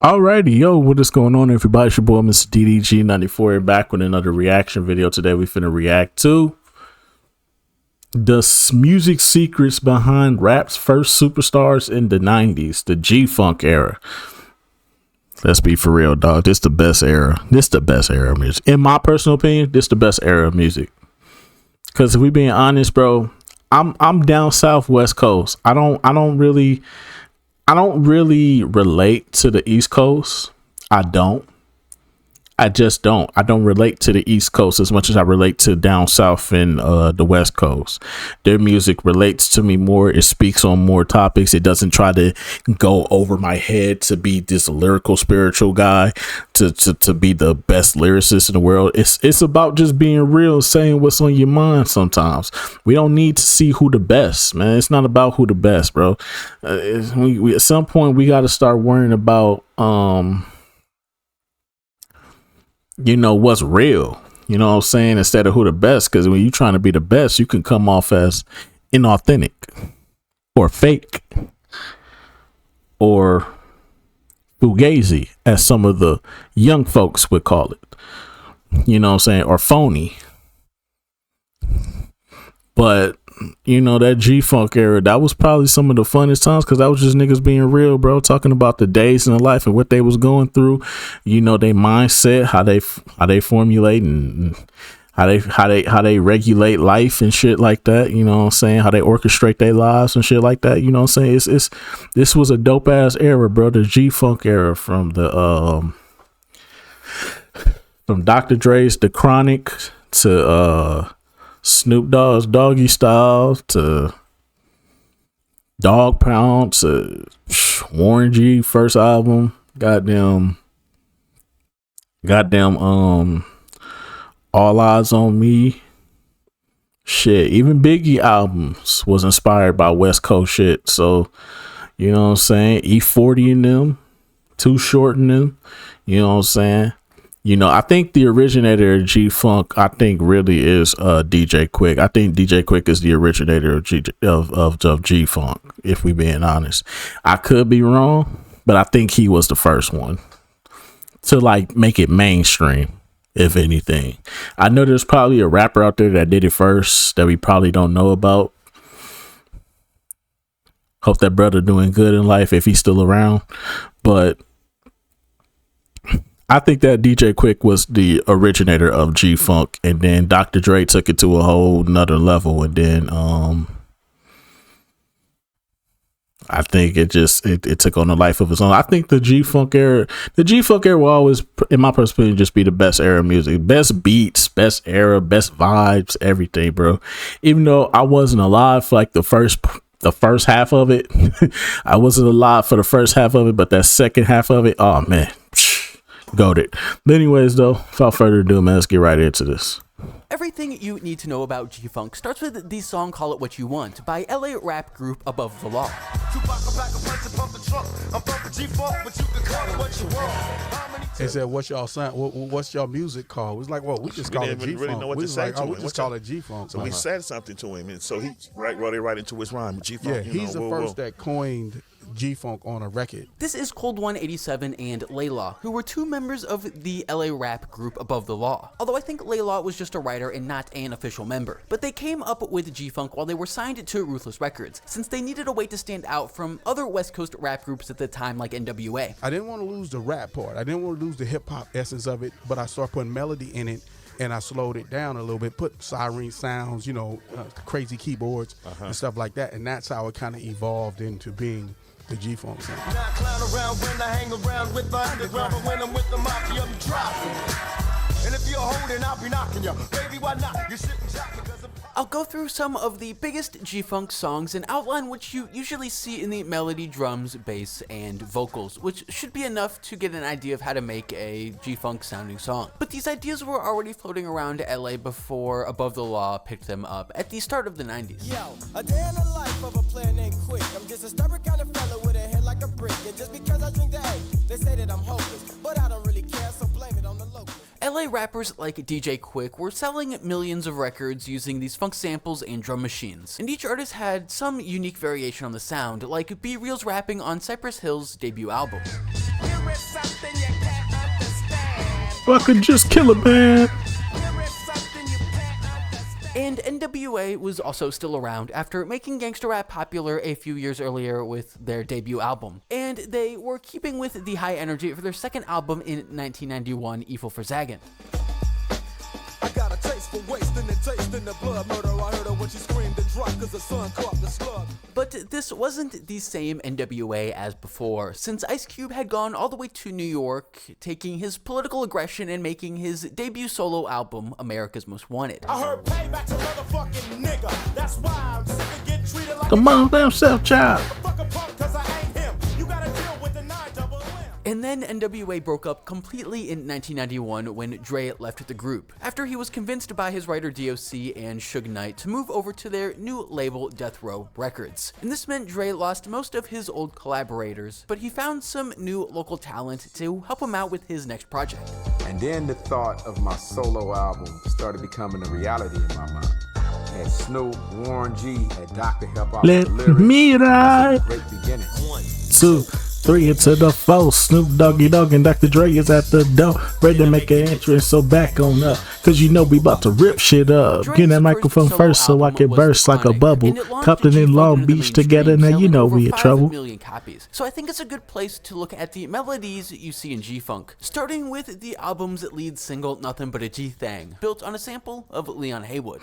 Alrighty, yo, what is going on, everybody? It's your boy, Mr. DDG94, and back with another reaction video. Today, we finna react to the music secrets behind rap's first superstars in the 90s, the G-Funk era. Let's be for real, dog. This the best era. This the best era of music. In my personal opinion, this the best era of music. Because if we being honest, bro, I'm down south, West Coast. I don't really relate to the East Coast. I don't. I just don't. I don't relate to the East Coast as much as I relate to down south and the West Coast. Their music relates to me more. It speaks on more topics. It doesn't try to go over my head to be this lyrical, spiritual guy, to be the best lyricist in the world. It's about just being real, saying what's on your mind sometimes. We don't need to see who the best, man. It's not about who the best, bro. We at some point, we got to start worrying about, what's real, you know what I'm saying, instead of who the best. Because when you're trying to be the best, you can come off as inauthentic or fake or fugazi, as some of the young folks would call it, you know what I'm saying, or phony. But that G-Funk era, that was probably some of the funnest times, because that was just niggas being real, bro, talking about the days in their life and what they was going through, their mindset, how they formulate and how they regulate life and shit like that, you know what I'm saying, how they orchestrate their lives and shit like that, you know what I'm saying. This was a dope ass era, bro, the G-Funk era, from Dr. Dre's The Chronic to Snoop Dogg's Doggy Style to Dog Pound to Warren G first album, goddamn All Eyes on Me, shit. Even Biggie albums was inspired by West Coast shit. So you know what I'm saying, E40 in them, Too Short in them, you know what I'm saying. I think the originator of G-Funk, I think, really is DJ Quick. I think DJ Quick is the originator of G-Funk, if we being honest. I could be wrong, but I think he was the first one to make it mainstream, if anything. I know there's probably a rapper out there that did it first that we probably don't know about. Hope that brother doing good in life if he's still around. But I think that DJ Quick was the originator of G-Funk, and then Dr. Dre took it to a whole nother level, and then I think it took on a life of its own. I think the G-Funk era will always, in my perspective, just be the best era of music, best beats, best era, best vibes, everything, bro. Even though I wasn't alive for the first half of it, I wasn't alive for the first half of it, but that second half of it, oh man. Goated. But anyways, though, without further ado, man, let's get right into this. Everything you need to know about G-Funk starts with the song Call It What You Want by LA rap group Above the Law. They said, "What's y'all sound? What's y'all music called?" It was like, "Well, we just call it G-Funk." Really know what to say to him. We just call it G-Funk. So we said something to him, and so he wrote it right into his rhyme, G-Funk. Yeah, he's the first that coined G-Funk on a record. This is Cold 187 and Layla, who were two members of the LA rap group Above the Law. Although I think Layla was just a writer and not an official member. But they came up with G-Funk while they were signed to Ruthless Records, since they needed a way to stand out from other West Coast rap groups at the time like NWA. I didn't want to lose the rap part. I didn't want to lose the hip-hop essence of it, but I started putting melody in it, and I slowed it down a little bit, put siren sounds, crazy keyboards and stuff like that, and that's how it kind of evolved into being the G-Funk sound. And if you're holding, I'll be knocking you. Baby, why not? You're sitting because I'll go through some of the biggest G-Funk songs and outline what you usually see in the melody, drums, bass, and vocals, which should be enough to get an idea of how to make a G-Funk sounding song. But these ideas were already floating around LA before Above the Law picked them up at the start of the 90s. Yo, a day in the life of a player named Quick. I'm just a stubborn kind of fella with a head like a brick. And just because I drink the A, they say that I'm hopeless. But I don't really care, so blame it on the local. LA rappers like DJ Quick were selling millions of records using these funk samples and drum machines, and each artist had some unique variation on the sound, like B-Real's rapping on Cypress Hill's debut album. I could just kill it, man. And NWA was also still around after making gangster rap popular a few years earlier with their debut album. And they were keeping with the high energy for their second album in 1991, Evil for Zaggin'. I got a taste for wasting and tasting the blood. Murder, I heard her when she screamed and dropped cause the sun caught the slug. But this wasn't the same NWA as before, since Ice Cube had gone all the way to New York, taking his political aggression and making his debut solo album, America's Most Wanted. I heard payback's a motherfucking nigga. That's why I'm sick of getting treated like Come on, damn self child. fucking punk cause I ain't him. You gotta deal with the 9-double M. And then NWA broke up completely in 1991 when Dre left the group, after he was convinced by his writer DOC and Suge Knight to move over to their new label Death Row Records. And this meant Dre lost most of his old collaborators, but he found some new local talent to help him out with his next project. And then the thought of my solo album started becoming a reality in my mind. Had Snoop, Warren G, had Dr. help out Let with the lyrics. me ride. Great beginning. 2, 3 into the 4. Snoop Doggy Dogg and Dr. Dre is at the door, ready to make an entrance. So back on up, cause you know we about to rip shit up. Dre's Get that microphone first so I can burst like a bubble. Compton in Long Beach together, now you know we in trouble. Million copies. So I think it's a good place to look at the melodies you see in G-Funk, starting with the album's lead single, Nothing But a G-Thang, built on a sample of Leon Haywood.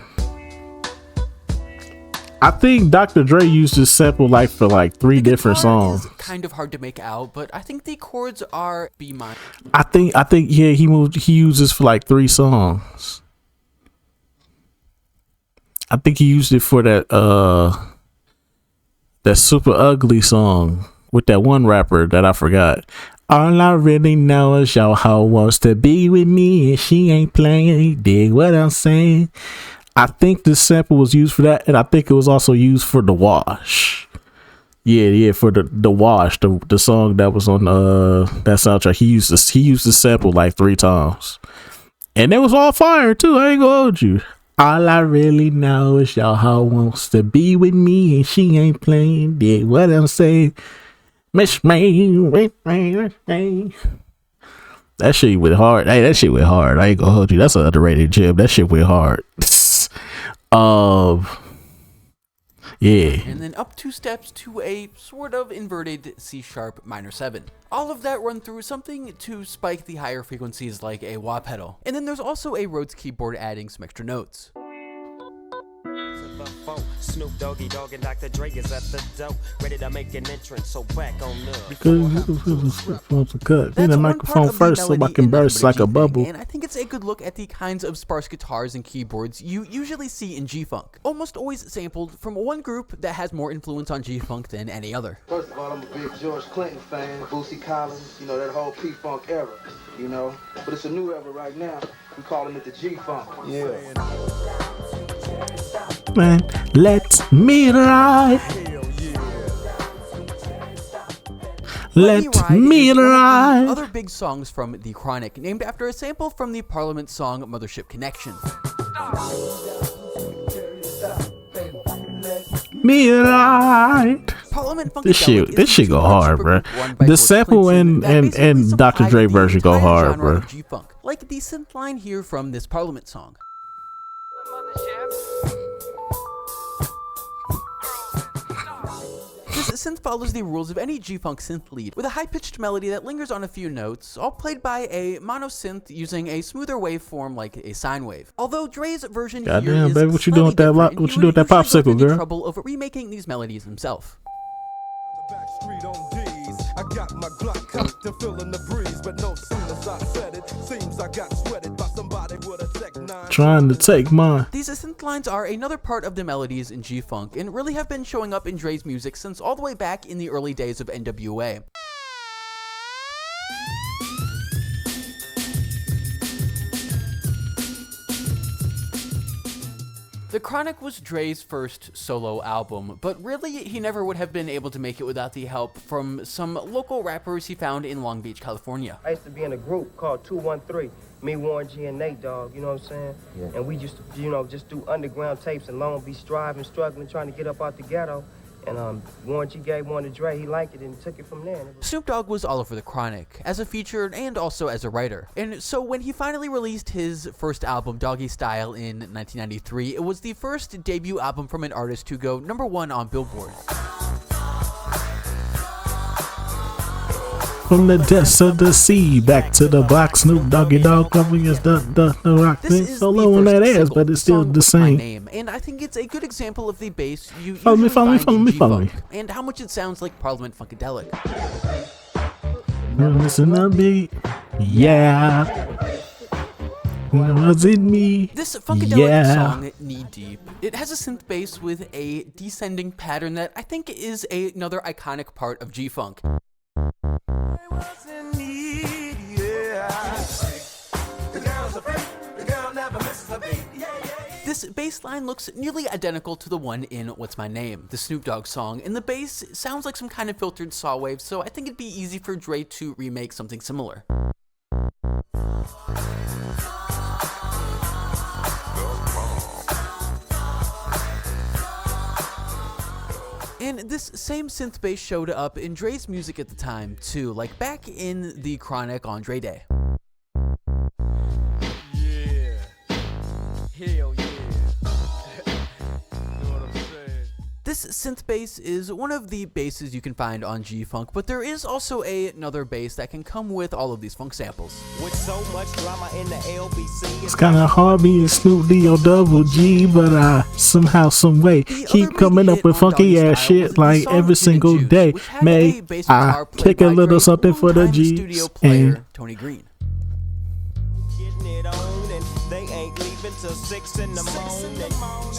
I think Dr. Dre used this sample like for like 3 different Guitar songs. is kind of hard to make out, but I think the chords are B minor. I think yeah, he used this for like 3 songs. I think he used it for that Super Ugly song with that one rapper that I forgot. All I really know is your hoe wants to be with me and she ain't playing. Dig what I'm saying? I think this sample was used for that, and I think it was also used for The Wash. Yeah, for the Wash, the song that was on that soundtrack. He used the sample like 3 times, and it was all fire too. I ain't gonna hold you. All I really know is your hoe wants to be with me and she ain't playing. Dig what I'm saying? Miss me. That shit went hard. Hey, that shit went hard. I ain't gonna hold you. That's an underrated gem. That shit went hard. Yeah. And then up 2 steps to a sort of inverted C# minor 7. All of that run through something to spike the higher frequencies like a wah pedal. And then there's also a Rhodes keyboard adding some extra notes. Snoop Doggy Dogg and Dr. Dre is at the door, ready to make an entrance, so back on up. Get the microphone first so I can burst like a bubble. And I think it's a good look at the kinds of sparse guitars and keyboards you usually see in G-Funk. Almost always sampled from one group that has more influence on G-Funk than any other. First of all, I'm a big George Clinton fan, Boosie Collins, you know, that whole P-Funk era, you know. But it's a new era right now. We calling it the G-Funk. Yeah. Man, let me ride. Let me ride. Other big songs from The Chronic, named after a sample from the Parliament song Mothership Connection. Me ride. Parliament This shit go hard, bro. The sample and Dr. Dre version go hard, bro. G-Funk, like the synth line here from this Parliament song. This synth follows the rules of any G-Funk synth lead, with a high-pitched melody that lingers on a few notes, all played by a mono synth using a smoother waveform like a sine wave. Although Dre's version here is baby, what you doing with that? different, What you doing with that popsicle, girl? Trouble over remaking these melodies himself. I got my Glock cocked and feeling the breeze, but no soon as I said it, seems I got sweated by somebody with a Tech 9. Trying to take mine. These synth lines are another part of the melodies in G-Funk and really have been showing up in Dre's music since all the way back in the early days of NWA. The Chronic was Dre's first solo album, but really he never would have been able to make it without the help from some local rappers he found in Long Beach, California. I used to be in a group called 213, me, Warren G, and Nate Dogg, you know what I'm saying? Yeah. And we just, just do underground tapes in Long Beach, striving, struggling, trying to get up out the ghetto. And Warren G gave one to Dre, he liked it and took it from there. And it was Snoop Dogg was all over the Chronic, as a feature and also as a writer. And so when he finally released his first album, Doggy Style, in 1993, it was the first debut album from an artist to go #1 on Billboard. From the depths of the sea back to the block, Snoop Doggy Dogg covering his the rock. This So low on that ass, but it's still the same. Name, and I think it's a good example of the bass you Follow me, usually follow me, find follow in me, follow me. G-Funk, and how much it sounds like Parliament Funkadelic. Listen to me, yeah. Was it me? This Funkadelic Yeah. song, Knee Deep, it has a synth bass with a descending pattern that I think is another iconic part of G-Funk. This bass line looks nearly identical to the one in What's My Name, the Snoop Dogg song, and the bass sounds like some kind of filtered saw wave, so I think it'd be easy for Dre to remake something similar. And this same synth bass showed up in Dre's music at the time too, like back in the Chronic on Dre Day. Yeah. Hell yeah. Know what I'm saying? This synth bass is one of the basses you can find on G-Funk, but there is also another bass that can come with all of these funk samples. With so much drama in the LBC, It's kinda hard being Snoop D-O double G, but I somehow, some way keep other coming big up hit with on funky Doggy ass Style was shit the like song every Gin single and Juice, day. which had a May bass I guitar played kick a by little Dre's something for the longtime G's studio player, and Tony Green. getting it on, and they ain't leaving till 6 in the morning.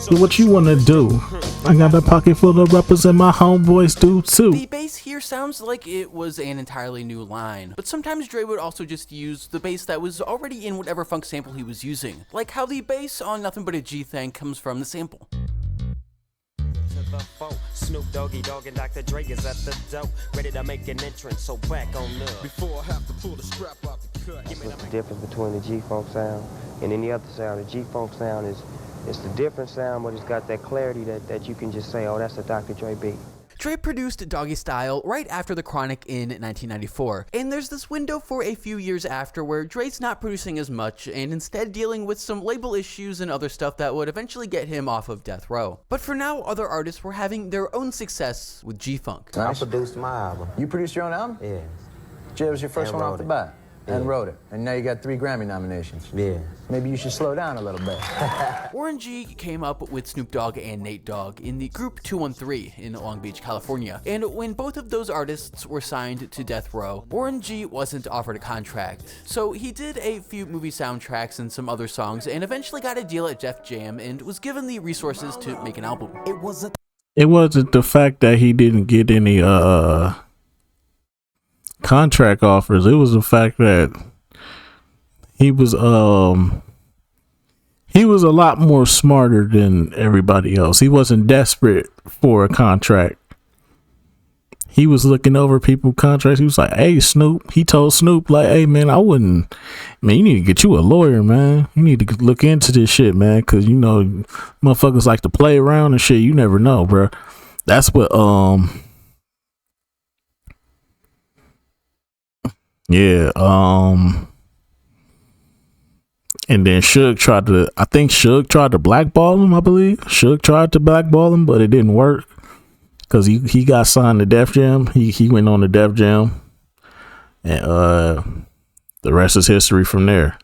do what you wanna do. I got a pocket full of rappers and my homeboys do too. The bass here sounds like it was an entirely new line, but sometimes Dre would also just use the bass that was already in whatever funk sample he was using, like how the bass on Nothing But a G Thing comes from the sample. To the phone, Snoop Doggy Dogg and Dr. Dre is at the door, ready to make an entrance, so back on up. Before I have to pull the strap out the cut. What's the difference between the G-Funk sound and any other sound? The G-Funk sound is, it's the different sound, but it's got that clarity that you can just say, oh, that's a Dr. Dre beat. Dre produced Doggy Style right after the Chronic in 1994, and there's this window for a few years after where Dre's not producing as much and instead dealing with some label issues and other stuff that would eventually get him off of death row. But for now, other artists were having their own success with G-Funk. I produced my album. You produced your own album? Yeah. Jay was your first one off the bat? And wrote it. And now you got 3 Grammy nominations. Yeah. Maybe you should slow down a little bit. Warren G came up with Snoop Dogg and Nate Dogg in the group 213 in Long Beach, California. And when both of those artists were signed to death row, Warren G wasn't offered a contract. So he did a few movie soundtracks and some other songs, and eventually got a deal at Def Jam and was given the resources to make an album. It wasn't the fact that he didn't get any contract offers. It was the fact that he was a lot more smarter than everybody else. He wasn't desperate for a contract. He was looking over people's contracts. He was like, hey, Snoop. He told Snoop, like, hey, man, you need to get you a lawyer, man. You need to look into this shit, man, because, you know, motherfuckers like to play around and shit. You never know, bro. That's what, yeah, and then Suge tried to blackball him, I believe. Suge tried to blackball him, but it didn't work because he got signed to Def Jam. He went on to Def Jam, and the rest is history from there.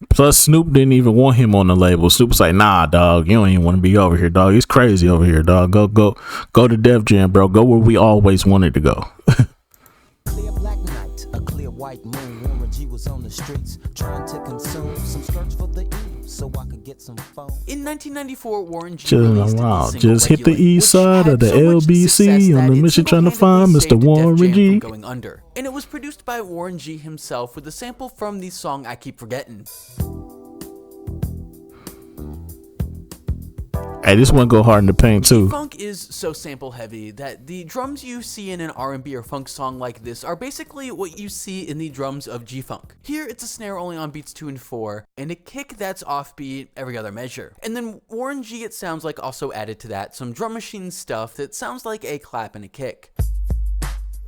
Plus, Snoop didn't even want him on the label. Snoop was like, nah, dog, you don't even want to be over here, dog. It's crazy over here, dog. Go to Def Jam, bro. Go where we always wanted to go. Clear black night, a clear white moon. Warren G was on the streets trying to consume some skirts for the E so I could get some phone. In 1994, Warren G Chilling released the around, single just hit the Regulate, east which side had of the so much LBC success on that the it mission trying to find single-handedly Mr. saved Def Warren Jam G. from going under. And it was produced by Warren G himself with a sample from the song I Keep Forgetting. Hey, this one go hard in the paint too. Funk is so sample heavy that the drums you see in an R&B or funk song like this are basically what you see in the drums of G-Funk. Here it's a snare only on beats 2 and 4, and a kick that's offbeat every other measure. And then Warren G, it sounds like, also added to that some drum machine stuff that sounds like a clap and a kick.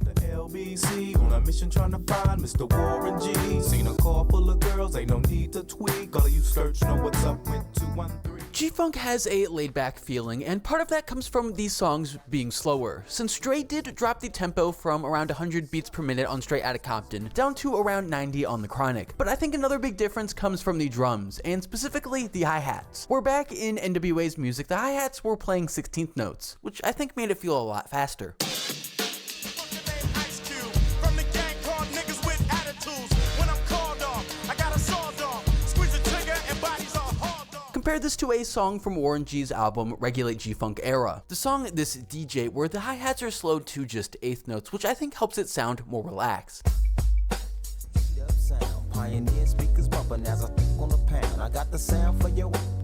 The LBC on a mission trying to find Mr. Warren G. Seen a car full of girls, ain't no need to tweak. All of you search know what's up with 213. G-Funk has a laid-back feeling, and part of that comes from these songs being slower, since Dre did drop the tempo from around 100 beats per minute on Straight Outta Compton down to around 90 on The Chronic. But I think another big difference comes from the drums, and specifically the hi-hats. Where back in NWA's music, the hi-hats were playing 16th notes, which I think made it feel a lot faster. Compare this to a song from Warren G's album Regulate G-Funk Era. The song This DJ, where the hi-hats are slowed to just 8th notes, which I think helps it sound more relaxed.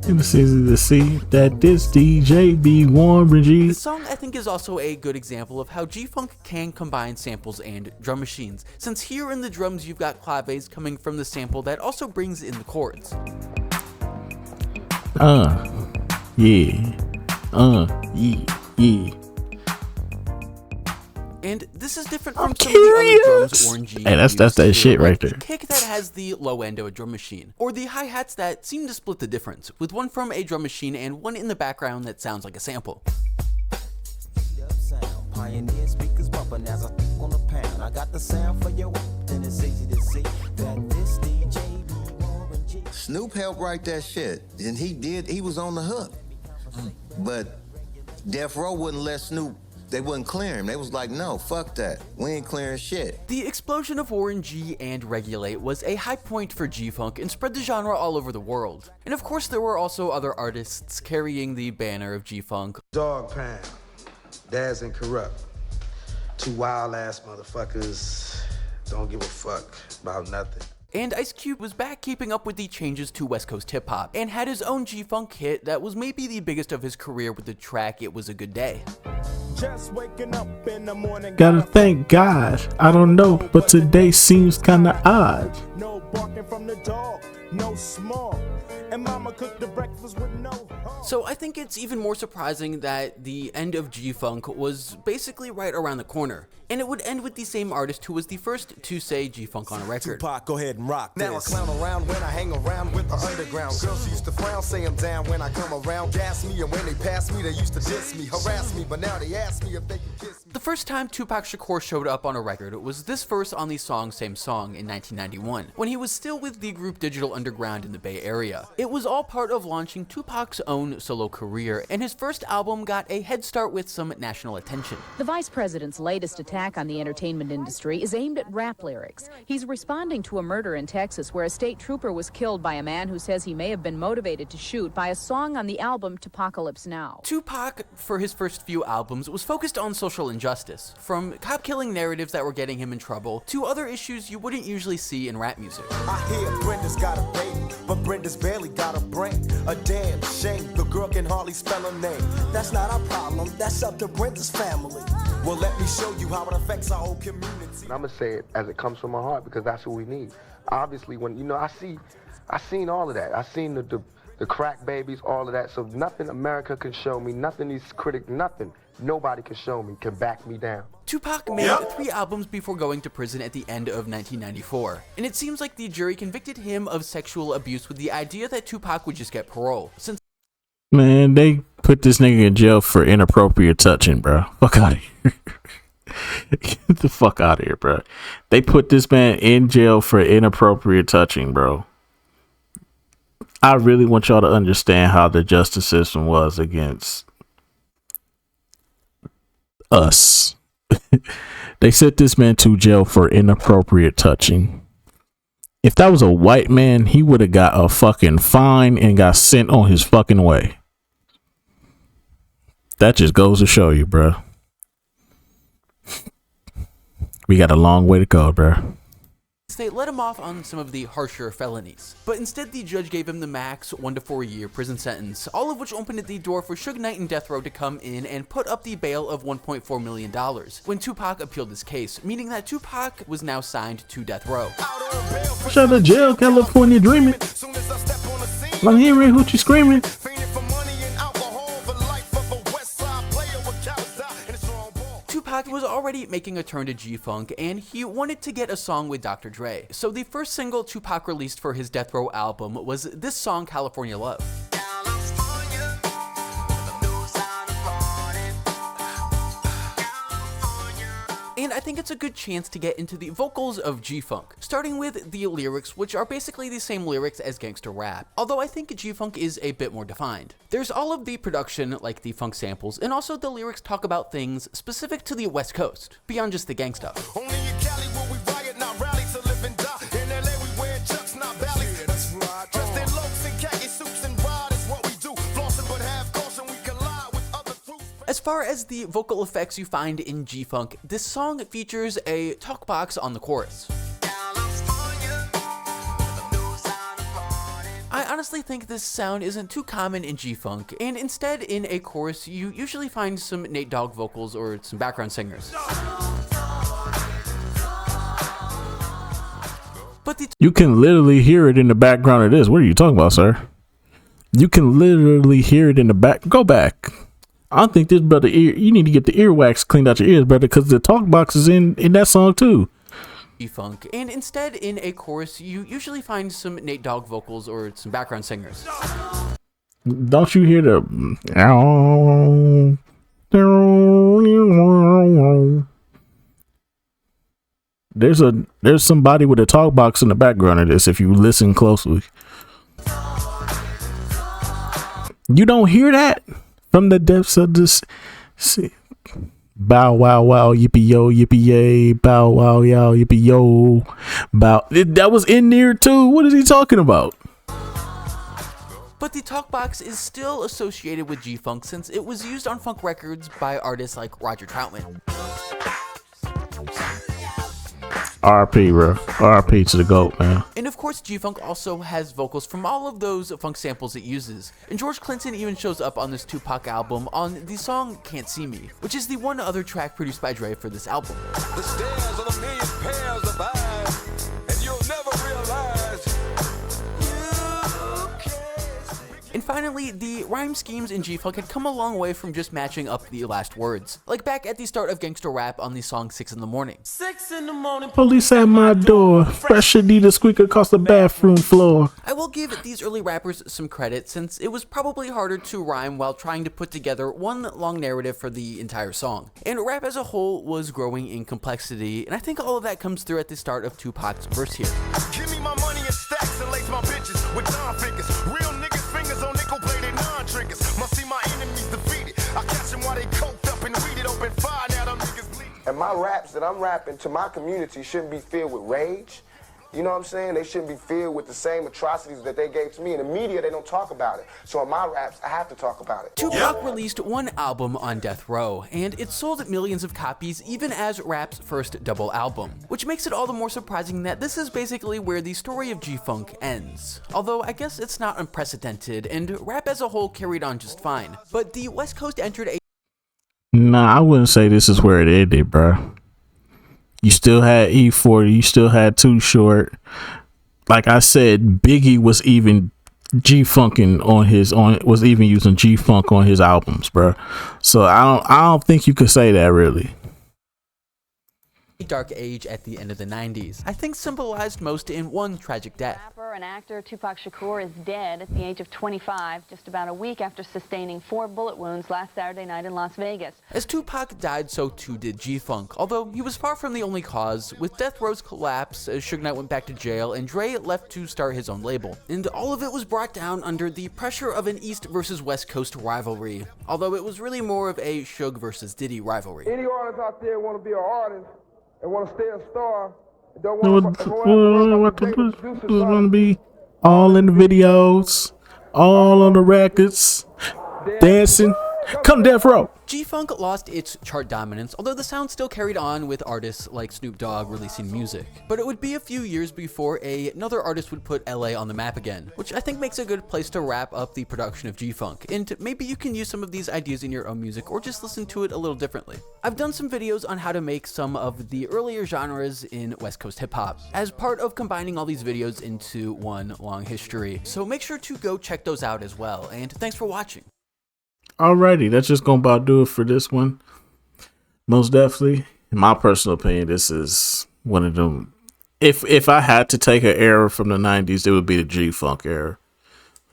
It's easy to see that this DJ be Warren G. This song I think is also a good example of how G-Funk can combine samples and drum machines, since here in the drums you've got claves coming from the sample that also brings in the chords. Yeah. And this is different from some of the other drums Warren G. Hey, that's that shit right there. The kick that has the low end of a drum machine, or the hi-hats that seem to split the difference, with one from a drum machine and one in the background that sounds like a sample. Pioneer speakers bumping as I think on the pound. I got the sound for your then it's easy to see that this DJ be Warren G. Snoop helped write that shit, and he was on the hook. But Death Row wouldn't let Snoop, they wouldn't clear him. They was like, no, fuck that. We ain't clearing shit. The explosion of Warren G and Regulate was a high point for G-Funk and spread the genre all over the world. And of course there were also other artists carrying the banner of G-Funk. Dog Pound, Daz and Corrupt. Two wild ass motherfuckers don't give a fuck about nothing. And Ice Cube was back keeping up with the changes to West Coast hip-hop, and had his own G-Funk hit that was maybe the biggest of his career with the track It Was a Good Day. Just waking up in the morning. Gotta thank God. I don't know, but today seems kinda odd. No barking from the dog, no small. And mama cooked the breakfast with no hog. So I think it's even more surprising that the end of G-Funk was basically right around the corner. And it would end with the same artist who was the first to say G-Funk on a record. Tupac, go ahead and rock Now I clown around when I hang around with the underground. Girls used to frown, say I'm down when I come around. Gas me, and when they pass me, they used to diss me, harass me. But now they ask me if they can kiss me. The first time Tupac Shakur showed up on a record was this verse on the song Same Song in 1991, when he was still with the group Digital Underground in the Bay Area. It was all part of launching Tupac's own solo career, and his first album got a head start with some national attention. The vice president's latest attack on the entertainment industry is aimed at rap lyrics. He's responding to a murder in Texas where a state trooper was killed by a man who says he may have been motivated to shoot by a song on the album Tupacalypse Now. Tupac, for his first few albums, was focused on social injustice, from cop-killing narratives that were getting him in trouble to other issues you wouldn't usually see in rap music. I hear Brenda's got a baby, but Brenda's barely got a brain. A damn shame, the girl can hardly spell her name. That's not our problem, that's up to Brenda's family. Well, let me show you how it affects our whole community. I'm gonna say it as it comes from my heart because that's what we need. Obviously, when I seen all of that. I seen the crack babies, all of that. So nothing America can show me, nothing these critics, nothing, nobody can show me, can back me down. Tupac made 3 albums before going to prison at the end of 1994, and it seems like the jury convicted him of sexual abuse with the idea that Tupac would just get parole. Since Man, they put this nigga in jail for inappropriate touching, bro. Fuck out of here. Get the fuck out of here, bro. They put this man in jail for inappropriate touching, bro. I really want y'all to understand how the justice system was against us. They sent this man to jail for inappropriate touching. If that was a white man, he would have got a fucking fine and got sent on his fucking way. That just goes to show you, bro. We got a long way to go, bro. they let him off on some of the harsher felonies. But instead, the judge gave him the max 1 to 4 year prison sentence, all of which opened the door for Suge Knight and Death Row to come in and put up the bail of $1.4 million when Tupac appealed his case, meaning that Tupac was now signed to Death Row. Shout out to jail, California dreaming. I'm hearing Hoochie screaming. Tupac was already making a turn to G-Funk, and he wanted to get a song with Dr. Dre. So the first single Tupac released for his Death Row album was this song, California Love. And I think it's a good chance to get into the vocals of G-Funk, starting with the lyrics, which are basically the same lyrics as gangster rap, although I think G-Funk is a bit more defined. There's all of the production, like the funk samples, and also the lyrics talk about things specific to the West Coast, beyond just the gang stuff. Only in Cali will we riot, not rally to live and die. In LA we wear chucks, not valleys. Yeah, that's right. Dressed in locs and khaki suits and ride is what we do. Flossing but have caution, we collide with other fruits. As far as the vocal effects you find in G-Funk, this song features a talk box on the chorus. I honestly think this sound isn't too common in G-Funk, and instead in a chorus you usually find some Nate Dogg vocals or some background singers. But you can literally hear it in the background of this. What are you talking about, sir? You can literally hear it in the back. Go back. I don't think this brother you need to get the earwax cleaned out your ears, brother, because the talk box is in that song too. G-Funk, and instead in a chorus you usually find some Nate Dogg vocals or some background singers. Don't you hear the there's somebody with a talk box in the background of this if you listen closely. You don't hear that? From the depths of this, bow wow wow yippee yo yippee yay, bow wow yow yippee yo, bow. That was in there too. What is he talking about? But the talkbox is still associated with G-Funk since it was used on funk records by artists like Roger Troutman. RP, bro. RP to the GOAT, man. And of course, G-Funk also has vocals from all of those funk samples it uses. And George Clinton even shows up on this Tupac album on the song Can't See Me, which is the one other track produced by Dre for this album. The stairs of a million pairs of eyes, and you'll never realize And finally, the rhyme schemes in G-Funk had come a long way from just matching up the last words. Like back at the start of gangster rap on the song 6 in the Morning. 6 in the morning. Police at my door. Fresh Adidas squeak across the bathroom floor. I will give these early rappers some credit since it was probably harder to rhyme while trying to put together one long narrative for the entire song. And rap as a whole was growing in complexity, and I think all of that comes through at the start of Tupac's verse here. Give me my money in stacks and lace my bitches with Don figures. Real niggas fingers on nickel plated non-triggers. Must see my enemies defeated. I catch them while they coked up and weeded open fire. Now them niggas bleed. And my raps that I'm rapping to my community shouldn't be filled with rage. You know what I'm saying? They shouldn't be filled with the same atrocities that they gave to me. In the media, they don't talk about it. So in my raps, I have to talk about it. Tupac released one album on Death Row, and it sold millions of copies even as rap's first double album, which makes it all the more surprising that this is basically where the story of G-Funk ends. Although I guess it's not unprecedented, and rap as a whole carried on just fine. But the West Coast entered a... Nah, I wouldn't say this is where it ended, bro. You still had E40, you still had Too Short. Like I said, Biggie was even G-funking was even using G-Funk on his albums, bro. So I don't think you could say that really. Dark age at the end of the 90s. I think symbolized most in one tragic death. Rapper and actor Tupac Shakur is dead at the age of 25, just about a week after sustaining 4 bullet wounds last Saturday night in Las Vegas. As Tupac died, so too did G-Funk, although he was far from the only cause, with Death Row's collapse as Suge Knight went back to jail and Dre left to start his own label. And all of it was brought down under the pressure of an East versus West Coast rivalry, although it was really more of a Suge versus Diddy rivalry. Any artist out there want to be an artist and want to stay a star, don't want to be all in the videos, all on the records, dancing, Come Death Row. G-Funk lost its chart dominance, although the sound still carried on with artists like Snoop Dogg releasing music. But it would be a few years before another artist would put LA on the map again, which I think makes a good place to wrap up the production of G-Funk, and maybe you can use some of these ideas in your own music or just listen to it a little differently. I've done some videos on how to make some of the earlier genres in West Coast hip-hop as part of combining all these videos into one long history, so make sure to go check those out as well, and thanks for watching. Alrighty, that's just gonna about do it for this one. Most definitely, in my personal opinion, this is one of them. If I had to take an era from the 90s, it would be the G-Funk era.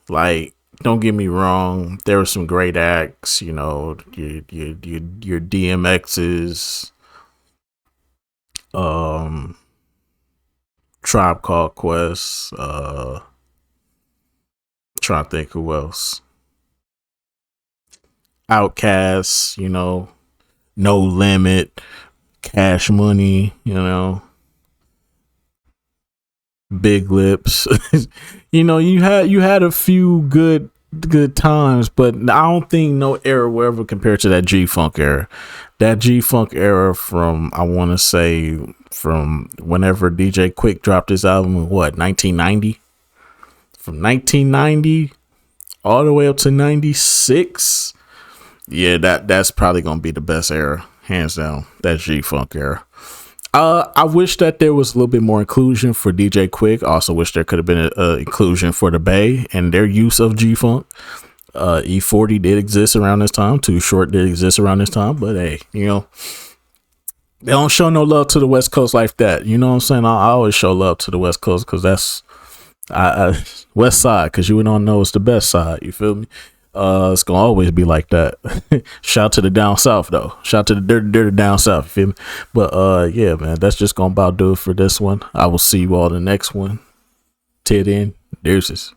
Like, don't get me wrong, there were some great acts, you know, your DMX's, Tribe Called Quest, trying to think who else. Outkast, you know, No Limit, Cash Money, you know, Big Lips. You know, you had a few good times, but I don't think no era will ever compare to that G-Funk era. That G-Funk era from, I want to say, from whenever DJ Quick dropped his album in 1990? From 1990 all the way up to 96. Yeah, that's probably gonna be the best era, hands down. That G-Funk era. I wish that there was a little bit more inclusion for DJ Quick. I also wish there could have been a inclusion for the Bay and their use of G-Funk. E40 did exist around this time. Too Short did exist around this time. But hey, you know, they don't show no love to the West Coast like that. You know what I'm saying? I always show love to the West Coast because that's West Side, because you don't know it's the best side. You feel me? It's gonna always be like that. Shout out to the down south though. Shout out to the dirty down south. You feel me? But yeah, man, that's just gonna about do it for this one. I will see you all in the next one. Till then, deuces.